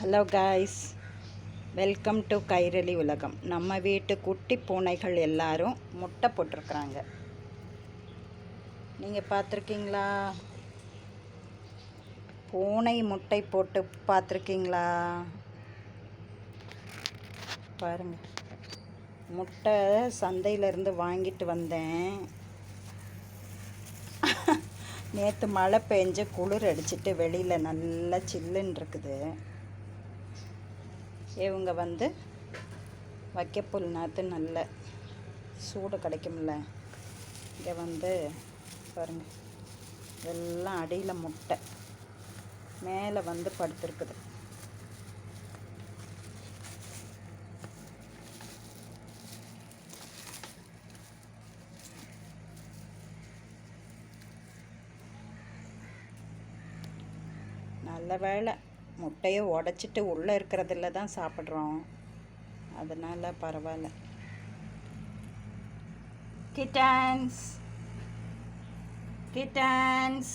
Hello guys, welcome to Kairali உலகம். நம்ம வீட்டு குட்டி பூனைகள் எல்லாரும் முட்டை போட்டிருக்குறாங்க. நீங்கள் பார்த்துருக்கீங்களா? பூனை முட்டை போட்டு பார்த்துருக்கீங்களா? பாருங்கள், முட்டை சந்தையிலேருந்து வாங்கிட்டு வந்தேன். நேற்று மழை பெஞ்சு குளிர் அடிச்சிட்டு வெளியில் நல்லா சில்லுன்னு இருக்குது. இவங்க வைக்கப்புல் நாற்று நல்ல சூடு கிடைக்கும்ல. இங்கே பாருங்கள், எல்லாம் அடியில் முட்டை மேலே படுத்துருக்குது. நல்ல வேளை முட்டையை உடச்சிட்டு உள்ளே இருக்கிறதில்ல தான் சாப்பிட்றோம், அதனால் பரவாயில்ல. கிட்டன்ஸ்